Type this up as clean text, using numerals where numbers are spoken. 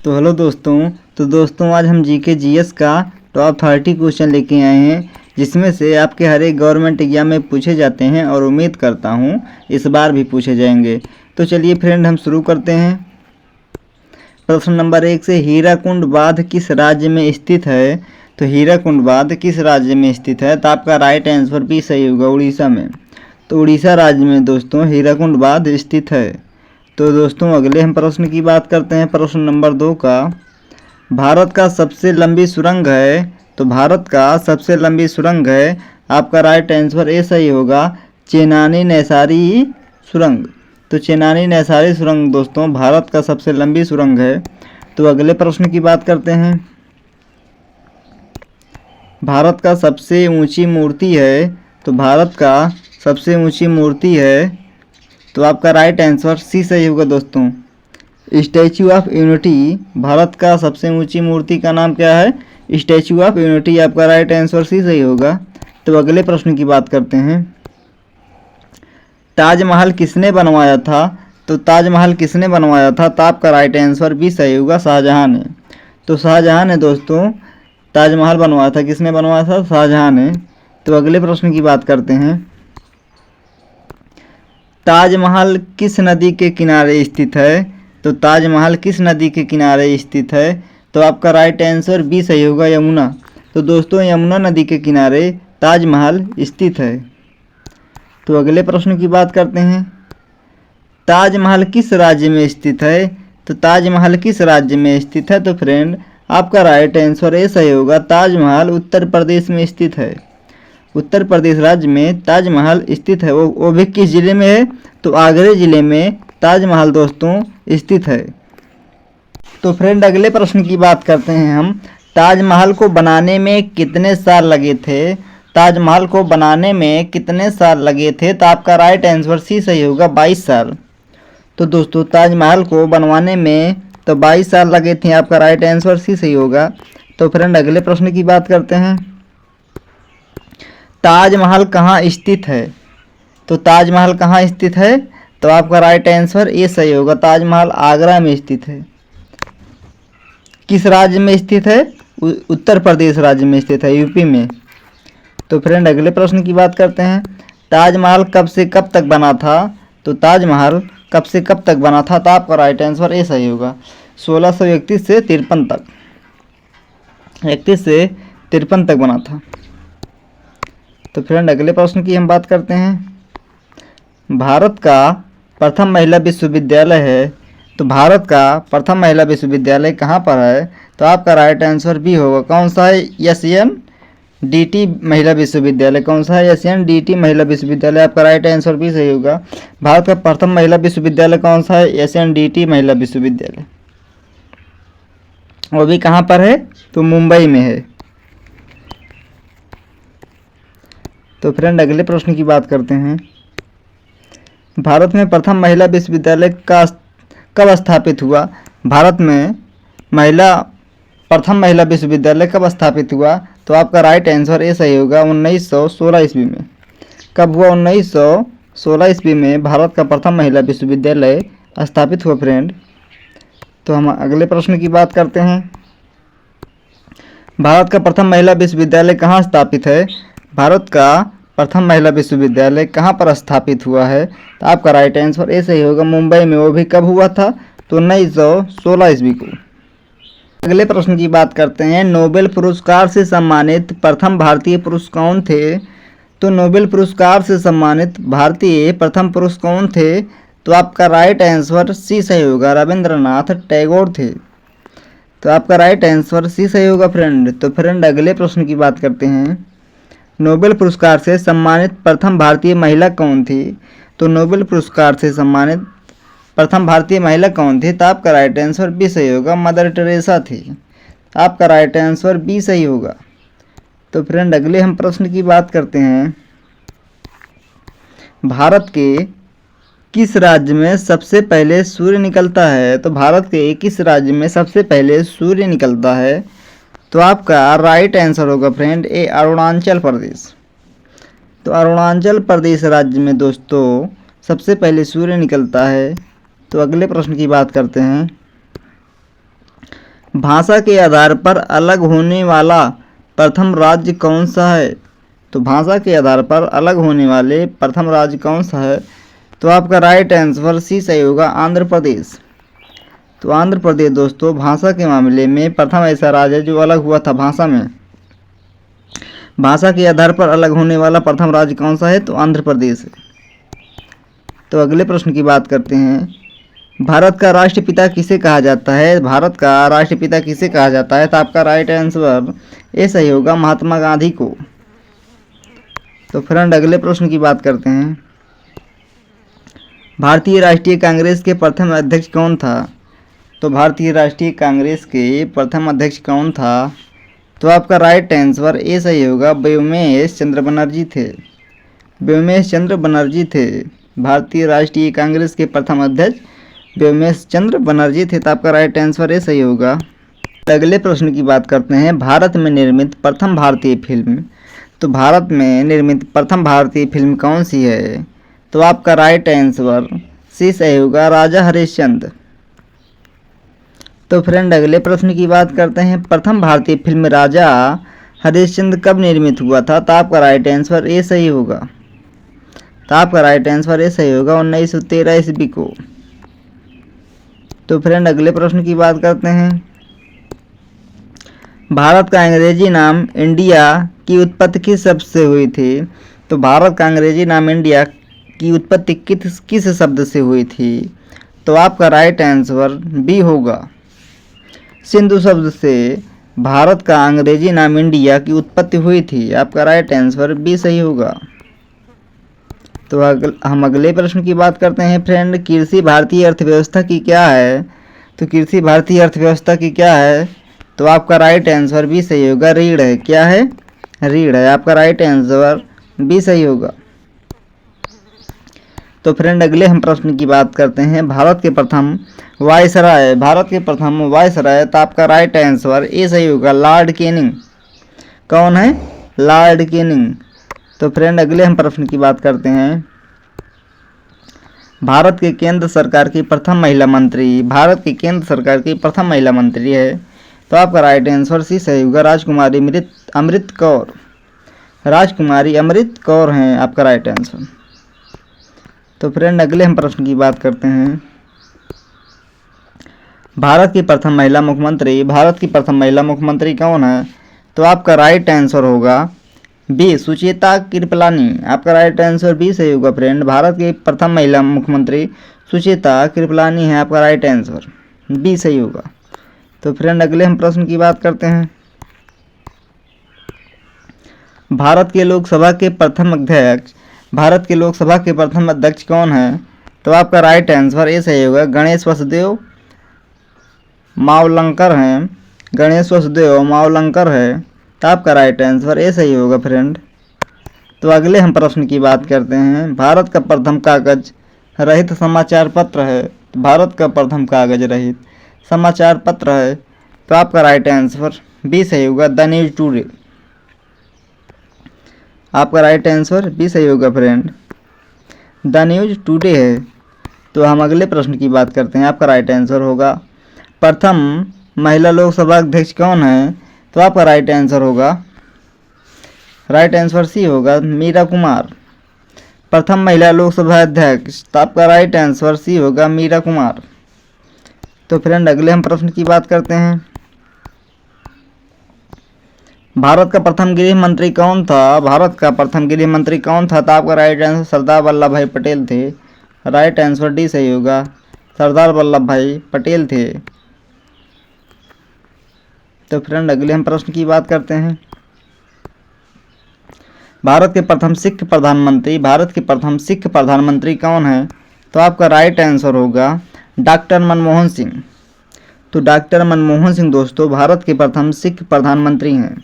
तो हेलो दोस्तों आज हम जीके जीएस का टॉप 30 क्वेश्चन लेके आए हैं, जिसमें से आपके हर एक गवर्नमेंट एग्जाम में पूछे जाते हैं और उम्मीद करता हूँ इस बार भी पूछे जाएंगे। तो चलिए फ्रेंड, हम शुरू करते हैं। प्रश्न नंबर 1 से, हीराकुंड बांध किस राज्य में स्थित है? तो हीराकुंड बांध किस राज्य में स्थित है? तो आपका राइट आंसर भी सही होगा, उड़ीसा में। तो उड़ीसा राज्य में दोस्तों हीराकुंड बांध स्थित है। तो दोस्तों अगले हम प्रश्न की बात करते हैं। प्रश्न नंबर 2 का, भारत का सबसे लंबी सुरंग है? तो भारत का सबसे लंबी सुरंग है, आपका राइट आंसर ए सही होगा, चेनानी नैसारी सुरंग। तो चेनानी नैसारी सुरंग दोस्तों भारत का सबसे लंबी सुरंग है। तो अगले प्रश्न की बात करते हैं। भारत का सबसे ऊंची मूर्ति है? तो भारत का सबसे ऊंची मूर्ति है, तो आपका राइट आंसर सी सही होगा दोस्तों, स्टैचू ऑफ यूनिटी। भारत का सबसे ऊंची मूर्ति का नाम क्या है? Statue of unity. आपका राइट आंसर सी सही होगा। तो अगले प्रश्न की बात करते हैं। ताजमहल किसने बनवाया था? तो ताजमहल किसने बनवाया था? तो आपका राइट आंसर भी सही होगा, शाहजहां ने। तो शाहजहां ने दोस्तों ताजमहल बनवाया था। किसने बनवाया था? शाहजहां ने। तो अगले प्रश्न की बात करते हैं। ताजमहल किस नदी के किनारे स्थित है? तो ताजमहल किस नदी के किनारे स्थित है? तो आपका राइट आंसर बी सही होगा, यमुना। तो दोस्तों यमुना नदी के किनारे ताजमहल स्थित है। तो अगले प्रश्न की बात करते हैं। ताजमहल किस राज्य में स्थित है? तो ताजमहल किस राज्य में स्थित है? तो फ्रेंड आपका राइट आंसर ए सही होगा, ताजमहल उत्तर प्रदेश में स्थित है। उत्तर प्रदेश राज्य में ताजमहल स्थित है। वो भी किस ज़िले में है? तो आगरा ज़िले में ताजमहल दोस्तों स्थित है। तो फ्रेंड अगले प्रश्न की बात करते हैं हम। ताजमहल को बनाने में कितने साल लगे थे? ताजमहल को बनाने में कितने साल लगे थे? तो आपका राइट आंसर सी सही होगा, 22 साल। तो दोस्तों ताजमहल को बनवाने में तो 22 साल लगे थे। आपका राइट आंसर सी सही होगा। तो फ्रेंड अगले प्रश्न की बात करते हैं। ताजमहल कहाँ स्थित है? तो ताजमहल कहाँ स्थित है? तो आपका राइट आंसर ए सही होगा, ताजमहल आगरा में स्थित है। किस राज्य में स्थित है? उत्तर प्रदेश राज्य में स्थित है, यूपी में। तो फ्रेंड अगले प्रश्न की बात करते हैं। ताजमहल कब से कब तक बना था? तो ताजमहल कब से कब तक बना था? तो आपका राइट आंसर ए सही होगा, 1631 से 53 तक, 31 से 53 तक बना था। तो फ्रेंड अगले प्रश्न की हम बात करते हैं। भारत का प्रथम महिला विश्वविद्यालय है? तो भारत का प्रथम महिला विश्वविद्यालय कहाँ पर है? तो आपका राइट आंसर भी होगा, कौन सा है? SNDT महिला विश्वविद्यालय। कौन सा है? SNDT महिला विश्वविद्यालय। आपका राइट आंसर भी सही होगा। भारत का प्रथम महिला विश्वविद्यालय कौन सा है? SNDT महिला विश्वविद्यालय। वो भी कहाँ पर है? तो मुंबई में है। तो फ्रेंड अगले प्रश्न की बात करते हैं। भारत में प्रथम महिला विश्वविद्यालय का कब स्थापित हुआ? भारत में प्रथम महिला विश्वविद्यालय कब स्थापित हुआ? तो आपका राइट आंसर ए सही होगा, 1916 ईस्वी में। कब हुआ? 1916 ईस्वी में भारत का प्रथम महिला विश्वविद्यालय स्थापित हुआ फ्रेंड। तो हम अगले प्रश्न की बात करते हैं। भारत का प्रथम महिला विश्वविद्यालय कहाँ स्थापित है? भारत का प्रथम महिला विश्वविद्यालय कहाँ पर स्थापित हुआ है? तो आपका राइट आंसर ए सही होगा, मुंबई में। वो भी कब हुआ था? तो 1916 ईस्वी को। अगले प्रश्न की बात करते हैं। नोबेल पुरस्कार से सम्मानित प्रथम भारतीय पुरुष कौन थे? तो नोबेल पुरस्कार से सम्मानित भारतीय प्रथम पुरुष कौन थे? तो आपका राइट आंसर सी सही होगा, रविंद्रनाथ टैगोर थे। तो आपका राइट आंसर सी सही होगा फ्रेंड। तो फ्रेंड अगले प्रश्न की बात करते हैं। नोबेल पुरस्कार से सम्मानित प्रथम भारतीय महिला कौन थी? तो नोबेल पुरस्कार से सम्मानित प्रथम भारतीय महिला कौन थी? तो आपका राइट आंसर बी सही होगा, मदर टेरेसा थी। आपका राइट आंसर बी सही होगा। तो फ्रेंड अगले हम प्रश्न की बात करते हैं। भारत के किस राज्य में सबसे पहले सूर्य निकलता है? तो भारत के किस राज्य में सबसे पहले सूर्य निकलता है? तो आपका राइट आंसर होगा फ्रेंड ए, अरुणाचल प्रदेश। तो अरुणाचल प्रदेश राज्य में दोस्तों सबसे पहले सूर्य निकलता है। तो अगले प्रश्न की बात करते हैं। भाषा के आधार पर अलग होने वाला प्रथम राज्य कौन सा है? तो भाषा के आधार पर अलग होने वाले प्रथम राज्य कौन सा है? तो आपका राइट आंसर सी सही होगा, आंध्र प्रदेश। तो आंध्र प्रदेश दोस्तों भाषा के मामले में प्रथम ऐसा राज्य है जो अलग हुआ था भाषा में। भाषा के आधार पर अलग होने वाला प्रथम राज्य कौन सा है? तो आंध्र प्रदेश है। तो अगले प्रश्न की बात करते हैं, भारत का राष्ट्रपिता किसे कहा जाता है? भारत का राष्ट्रपिता किसे कहा जाता है? तो आपका राइट आंसर ए सही होगा, महात्मा गांधी को। तो फ्रेंड अगले प्रश्न की बात करते हैं, भारतीय राष्ट्रीय कांग्रेस के प्रथम अध्यक्ष कौन था? तो भारतीय राष्ट्रीय कांग्रेस के प्रथम अध्यक्ष कौन था? तो आपका राइट आंसर ए सही होगा, व्योमेश चंद्र बनर्जी थे। व्योमेश चंद्र बनर्जी थे भारतीय राष्ट्रीय कांग्रेस के प्रथम अध्यक्ष, व्योमेश चंद्र बनर्जी थे। तो आपका राइट आंसर ए सही होगा। अगले प्रश्न की बात करते हैं, भारत में निर्मित प्रथम भारतीय फिल्म। तो भारत में निर्मित प्रथम भारतीय फिल्म कौन सी है? तो आपका राइट आंसर सी सही होगा, राजा हरिश्चंद्र। तो फ्रेंड अगले प्रश्न की बात करते हैं, प्रथम भारतीय फिल्म राजा हरिश्चंद्र कब निर्मित हुआ था? तो आपका राइट आंसर ए सही होगा। तो आपका राइट आंसर ए सही होगा, 1913 ईस्वी को। तो फ्रेंड अगले प्रश्न की बात करते हैं, भारत का अंग्रेजी नाम इंडिया की उत्पत्ति किस शब्द से हुई थी? तो भारत का अंग्रेजी नाम इंडिया की उत्पत्ति किस शब्द से हुई थी? तो आपका राइट आंसर बी होगा, सिंधु शब्द से भारत का अंग्रेजी नाम इंडिया की उत्पत्ति हुई थी। आपका राइट आंसर बी सही होगा। तो हम अगले प्रश्न की बात करते हैं फ्रेंड, कृषि भारतीय अर्थव्यवस्था की क्या है? तो कृषि भारतीय अर्थव्यवस्था की क्या है? तो आपका राइट आंसर भी सही होगा, रीढ़ है। क्या है? रीढ़ है। आपका राइट आंसर भी सही होगा। तो फ्रेंड अगले हम प्रश्न की बात करते हैं, भारत के प्रथम वायसराय। भारत के प्रथम वायसराय, तो आपका राइट आंसर ए सही होगा, लॉर्ड कैनिंग। कौन है? Lord Canning. तो फ्रेंड अगले हम प्रश्न की बात करते हैं, भारत के केंद्र सरकार की प्रथम महिला मंत्री। भारत की केंद्र सरकार की प्रथम महिला मंत्री है। तो आपका राइट आंसर सी सही होगा, राजकुमारी अमृत कौर। राजकुमारी अमृत कौर हैं आपका राइट आंसर। तो फ्रेंड अगले हम प्रश्न की बात करते हैं, भारत की प्रथम महिला मुख्यमंत्री। भारत की प्रथम महिला मुख्यमंत्री कौन है? तो आपका राइट आंसर होगा बी, सुचेता कृपलानी। आपका राइट आंसर बी सही होगा फ्रेंड, भारत की प्रथम महिला मुख्यमंत्री सुचेता कृपलानी है। आपका राइट आंसर बी सही होगा। तो फ्रेंड अगले हम प्रश्न की बात करते हैं, भारत के लोकसभा के प्रथम अध्यक्ष। भारत के लोकसभा के प्रथम अध्यक्ष कौन है? तो आपका राइट आंसर ए सही होगा, गणेश वसुदेव मावलंकर हैं। गणेश वसुदेव मावलंकर है। तो आपका राइट आंसर ए सही होगा फ्रेंड। तो अगले हम प्रश्न की बात करते हैं, भारत का प्रथम कागज रहित समाचार पत्र है। भारत का प्रथम कागज रहित समाचार पत्र है। तो आपका राइट आंसर बी सही होगा, द न्यूज टुडे। आपका राइट आंसर बी सही होगा फ्रेंड, द न्यूज टुडे है। तो हम अगले प्रश्न की बात करते हैं, आपका राइट आंसर होगा, प्रथम महिला लोकसभा अध्यक्ष कौन है? तो आपका राइट आंसर होगा, राइट आंसर सी होगा, मीरा कुमार। प्रथम महिला लोकसभा अध्यक्ष, तो आपका राइट आंसर सी होगा, मीरा कुमार। तो फ्रेंड अगले हम प्रश्न की बात करते हैं, भारत का प्रथम गृह मंत्री कौन था? भारत का प्रथम गृह मंत्री कौन था? तो आपका राइट आंसर सरदार वल्लभ भाई पटेल थे। राइट आंसर डी सही होगा, सरदार वल्लभ भाई पटेल थे। तो फ्रेंड अगले हम प्रश्न की बात करते हैं, भारत के प्रथम सिख प्रधानमंत्री। भारत के प्रथम सिख प्रधानमंत्री कौन है? तो आपका राइट आंसर होगा, डॉक्टर मनमोहन सिंह। तो डॉक्टर मनमोहन सिंह दोस्तों भारत के प्रथम सिख प्रधानमंत्री हैं।